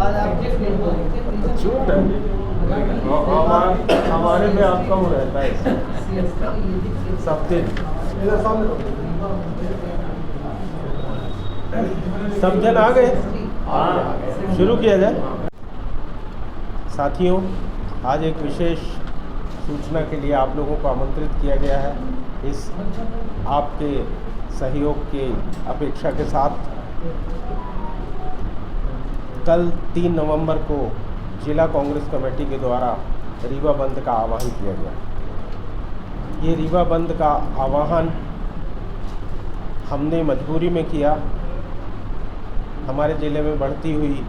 झूठ है। हमारे में आप कम रहता है सब दिन। सब जन आ गए, शुरू किया जाए। साथियों, आज एक विशेष सूचना के लिए आप लोगों को आमंत्रित किया गया है। इस आपके सहयोग की अपेक्षा के साथ कल 3 नवंबर को जिला कांग्रेस कमेटी के द्वारा रीवा बंद का आह्वान किया गया। ये रीवा बंद का आह्वान हमने मजबूरी में किया। हमारे ज़िले में बढ़ती हुई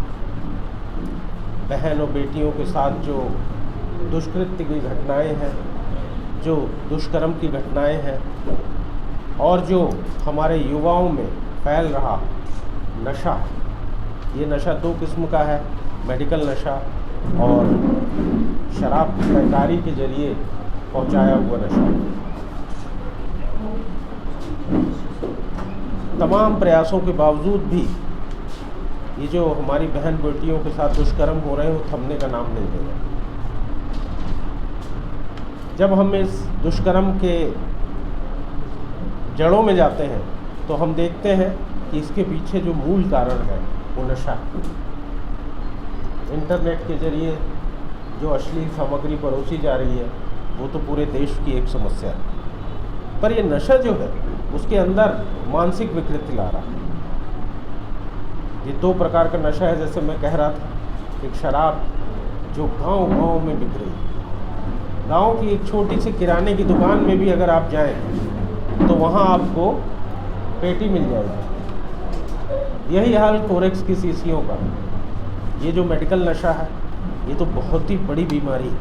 बहन और बेटियों के साथ जो दुष्कृत्य की घटनाएं हैं, जो दुष्कर्म की घटनाएं हैं, और जो हमारे युवाओं में फैल रहा नशा, ये नशा 2 किस्म का है, मेडिकल नशा और शराब पैकारी के जरिए पहुंचाया हुआ नशा। तमाम प्रयासों के बावजूद भी ये जो हमारी बहन बेटियों के साथ दुष्कर्म हो रहे हैं वो थमने का नाम नहीं ले रहे। जब हम इस दुष्कर्म के जड़ों में जाते हैं तो हम देखते हैं कि इसके पीछे जो मूल कारण है वो नशा। इंटरनेट के जरिए जो अश्लील सामग्री परोसी जा रही है वो तो पूरे देश की एक समस्या है, पर ये नशा जो है उसके अंदर मानसिक विकृति ला रहा है। ये 2 प्रकार का नशा है, जैसे मैं कह रहा था, एक शराब जो गांव-गांव में बिक रही है। गांव की एक छोटी सी किराने की दुकान में भी अगर आप जाएं तो वहाँ आपको पेटी मिल जाएगी। यही हाल कोरेक्स की शीशियों का। ये जो मेडिकल नशा है ये तो बहुत ही बड़ी बीमारी है।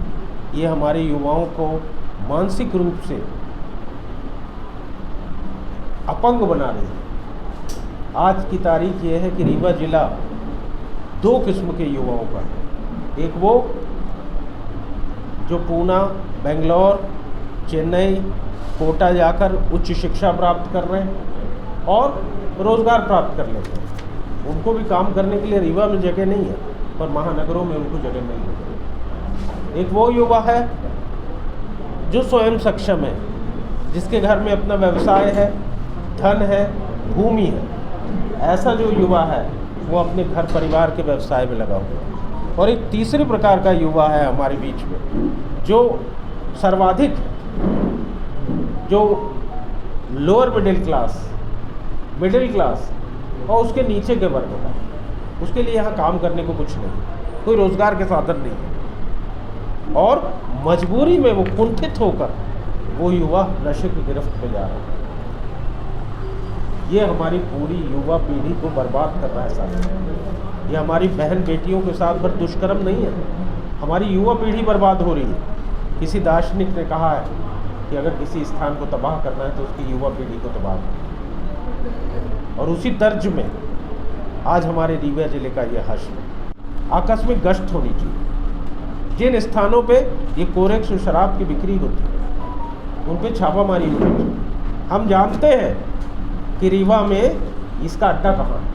ये हमारे युवाओं को मानसिक रूप से अपंग बना रही है। आज की तारीख ये है कि रीवा जिला 2 किस्म के युवाओं का है। एक वो जो पूना, बेंगलोर, चेन्नई, कोटा जाकर उच्च शिक्षा प्राप्त कर रहे हैं और रोज़गार प्राप्त कर लेते हैं। उनको भी काम करने के लिए रीवा में जगह नहीं है, पर महानगरों में उनको जगह मिल रही है। एक वो युवा है जो स्वयं सक्षम है, जिसके घर में अपना व्यवसाय है, धन है, भूमि है। ऐसा जो युवा है वो अपने घर परिवार के व्यवसाय में लगा हुआ है। और एक तीसरे प्रकार का युवा है हमारे बीच में जो सर्वाधिक, जो लोअर मिडिल क्लास और उसके नीचे के वर्ग का। उसके लिए यहाँ काम करने को कुछ नहीं, कोई रोज़गार के साधन नहीं है, और मजबूरी में वो कुंठित होकर वो युवा नशे की गिरफ्त में जा रहा है। ये हमारी पूरी युवा पीढ़ी को बर्बाद कर रहा है साथ। ये हमारी बहन बेटियों के साथ पर दुष्कर्म नहीं है, हमारी युवा पीढ़ी बर्बाद हो रही है। किसी दार्शनिक ने कहा है कि अगर किसी स्थान को तबाह करना है तो उसकी युवा पीढ़ी को तबाह करना है। और उसी तर्ज में आज हमारे रीवा जिले का ये हाशिया। आकस्मिक गश्त होनी चाहिए। जिन स्थानों पे ये कोरेक्स और शराब की बिक्री होती है उन पे छापामारी होनी चाहिए। हम जानते हैं कि रीवा में इसका अड्डा कहाँ है,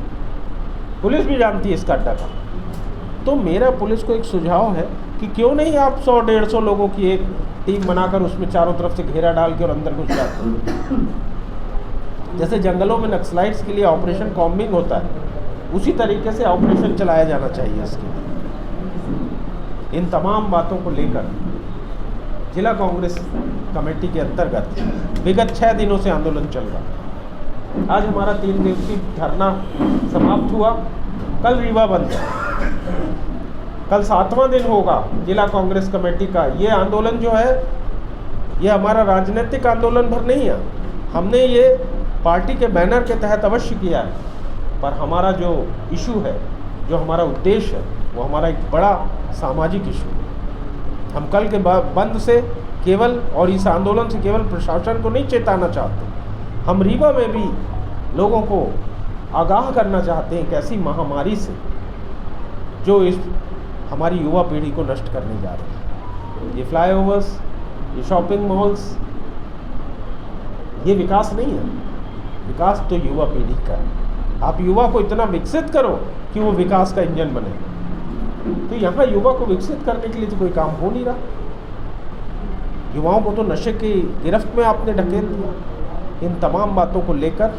पुलिस भी जानती है इसका अड्डा कहाँ। तो मेरा पुलिस को एक सुझाव है कि क्यों नहीं आप 100-150 लोगों की एक टीम बनाकर उसमें चारों तरफ से घेरा डाल के और अंदर घुस जाते हैं। जैसे जंगलों में नक्सलाइट्स के लिए ऑपरेशन कॉम्बिंग होता है, उसी तरीके से ऑपरेशन चलाया जाना चाहिए इसके लिए। इन तमाम बातों को लेकर जिला कांग्रेस कमेटी के अंतर्गत विगत 6 दिनों से आंदोलन चल रहा है। आज हमारा 3 दिवसीय धरना समाप्त हुआ। कल रीवा बंद है। कल 7वां दिन होगा जिला कांग्रेस कमेटी का। ये आंदोलन जो है ये हमारा राजनीतिक आंदोलन भर नहीं है। हमने ये पार्टी के बैनर के तहत अवश्य किया है, पर हमारा जो इशू है, जो हमारा उद्देश्य है, वो हमारा एक बड़ा सामाजिक इशू है। हम कल के बंद से केवल और इस आंदोलन से केवल प्रशासन को नहीं चेताना चाहते, हम रीवा में भी लोगों को आगाह करना चाहते हैं एक ऐसी महामारी से जो इस हमारी युवा पीढ़ी को नष्ट करने जा रही है। ये फ्लाईओवर्स, ये शॉपिंग मॉल्स, ये विकास नहीं है। विकास तो युवा पीढ़ी का है। आप युवा को इतना विकसित करो कि वो विकास का इंजन बने। तो यहाँ युवा को विकसित करने के लिए तो कोई काम हो नहीं रहा। युवाओं को तो नशे की गिरफ्त में आपने ढकेल दिया। इन तमाम बातों को लेकर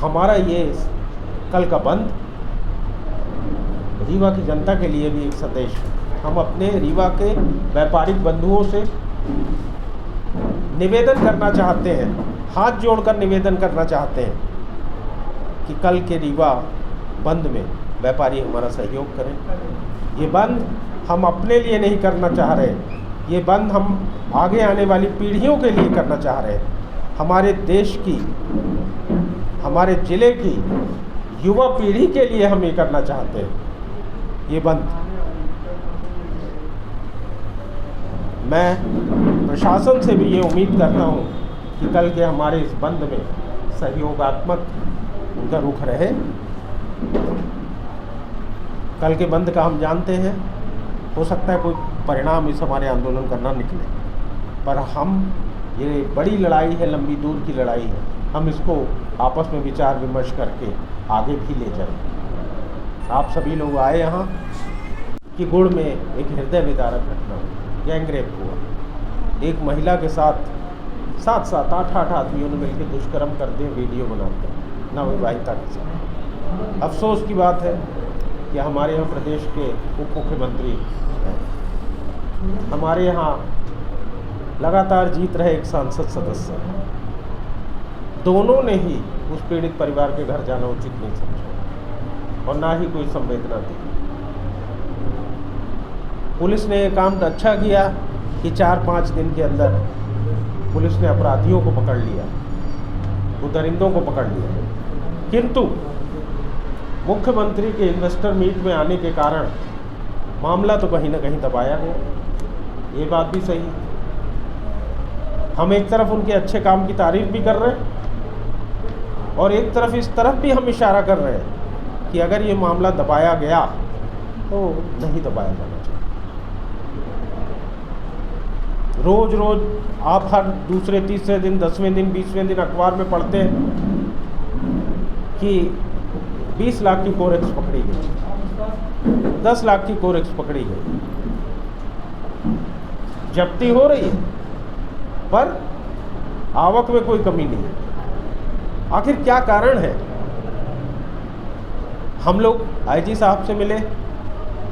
हमारा ये कल का बंद रीवा की जनता के लिए भी एक संदेश है। हम अपने रीवा के व्यापारिक बंधुओं से निवेदन करना चाहते हैं, हाथ जोड़कर निवेदन करना चाहते हैं कि कल के रीवा बंद में व्यापारी हमारा सहयोग करें। ये बंद हम अपने लिए नहीं करना चाह रहे, ये बंद हम आगे आने वाली पीढ़ियों के लिए करना चाह रहे हैं। हमारे देश की, हमारे ज़िले की युवा पीढ़ी के लिए हम ये करना चाहते हैं ये बंद। मैं प्रशासन से भी ये उम्मीद करता हूँ कि कल के हमारे इस बंद में सहयोगात्मक उनका रुख रहे। कल के बंद का हम जानते हैं, हो सकता है कोई परिणाम इस हमारे आंदोलन का ना निकले, पर हम, ये बड़ी लड़ाई है, लंबी दूर की लड़ाई है, हम इसको आपस में विचार विमर्श करके आगे भी ले जाएं। आप सभी लोग आए यहाँ कि गुड़ में एक हृदय विदारक घटना हुई, गैंगरेप हुआ। एक महिला के साथ 7-7, 8-8 आदमियों ने मिलकर दुष्कर्म करते, वीडियो बनाते हैं नवविवाहिता के साथ। अफसोस की बात है कि हमारे यहाँ प्रदेश के उप मुख्यमंत्री हैं, हमारे यहाँ लगातार जीत रहे एक सांसद सदस्य हैं, दोनों ने ही उस पीड़ित परिवार के घर जाना उचित नहीं समझा और ना ही कोई संवेदना दी। पुलिस ने काम अच्छा किया कि 4-5 दिन के अंदर पुलिस ने अपराधियों को पकड़ लिया, दरिंदों को पकड़ लिया, किंतु मुख्यमंत्री के इन्वेस्टर मीट में आने के कारण मामला तो कहीं ना कहीं दबाया गया। ये बात भी सही है। हम एक तरफ उनके अच्छे काम की तारीफ भी कर रहे हैं और एक तरफ इस तरफ भी हम इशारा कर रहे हैं कि अगर ये मामला दबाया गया तो नहीं दबाया जाना चाहिए। रोज रोज आप हर दूसरे तीसरे दिन, 10वें दिन, 20वें दिन अखबार में पढ़ते हैं कि 20 लाख की कोरेक्स पकड़ी गई, 10 लाख की कोरेक्स पकड़ी गई, जब्ती हो रही है पर आवक में कोई कमी नहीं है। आखिर क्या कारण है? हम लोग आईजी साहब से मिले,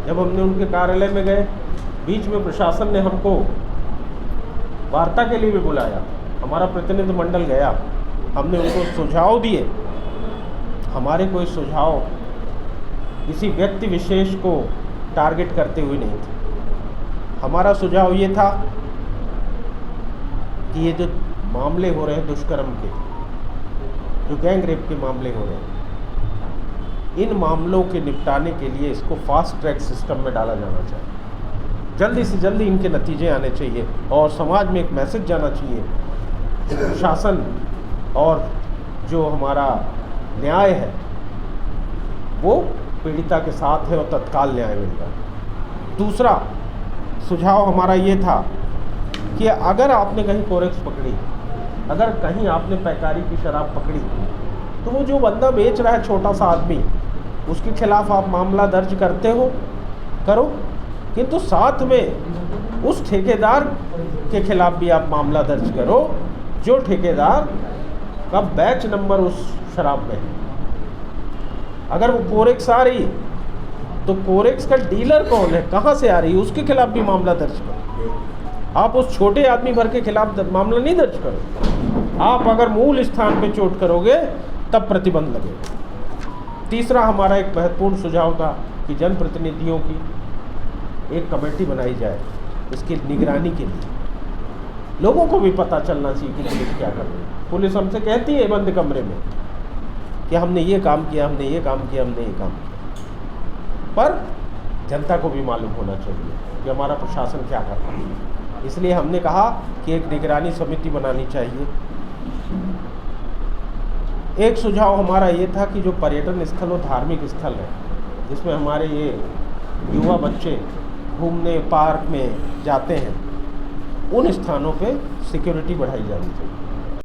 जब हमने उनके कार्यालय में गए, बीच में प्रशासन ने हमको वार्ता के लिए भी बुलाया, हमारा प्रतिनिधि मंडल गया, हमने उनको सुझाव दिए। हमारे कोई सुझाव किसी व्यक्ति विशेष को टारगेट करते हुए नहीं थे। हमारा सुझाव ये था कि ये जो मामले हो रहे हैं दुष्कर्म के, जो गैंग रेप के मामले हो रहे हैं, इन मामलों के निपटाने के लिए इसको फास्ट ट्रैक सिस्टम में डाला जाना चाहिए। जल्दी से जल्दी इनके नतीजे आने चाहिए और समाज में एक मैसेज जाना चाहिए कि प्रशासन और जो हमारा न्याय है वो पीड़िता के साथ है और तत्काल न्याय मिल रहा है। दूसरा सुझाव हमारा ये था कि अगर आपने कहीं कोरेक्स पकड़ी, अगर कहीं आपने पैकारी की शराब पकड़ी, तो वो जो बंदा बेच रहा है, छोटा सा आदमी, उसके खिलाफ आप मामला दर्ज करते हो, करो, किंतु साथ में उस ठेकेदार के खिलाफ भी आप मामला दर्ज करो जो ठेकेदार का बैच नंबर उस शराब में है। अगर वो कोरेक्स आ रही है तो कोरेक्स का डीलर कौन है, कहाँ से आ रही है, उसके खिलाफ भी मामला दर्ज करो। आप उस छोटे आदमी भर के खिलाफ मामला नहीं दर्ज करो। आप अगर मूल स्थान पे चोट करोगे तब प्रतिबंध लगेगा। तीसरा हमारा एक महत्वपूर्ण सुझाव था कि जनप्रतिनिधियों की एक कमेटी बनाई जाए इसकी निगरानी के लिए। लोगों को भी पता चलना चाहिए कि पुलिस क्या कर रही है। पुलिस हमसे कहती है बंद कमरे में कि हमने ये काम किया, हमने ये काम किया, हमने ये काम किया, पर जनता को भी मालूम होना चाहिए कि हमारा प्रशासन क्या कर रहा है। इसलिए हमने कहा कि एक निगरानी समिति बनानी चाहिए। एक सुझाव हमारा ये था कि जो पर्यटन स्थल और धार्मिक स्थल है, जिसमें हमारे ये युवा बच्चे घूमने पार्क में जाते हैं, उन स्थानों पे सिक्योरिटी बढ़ाई जानी चाहिए।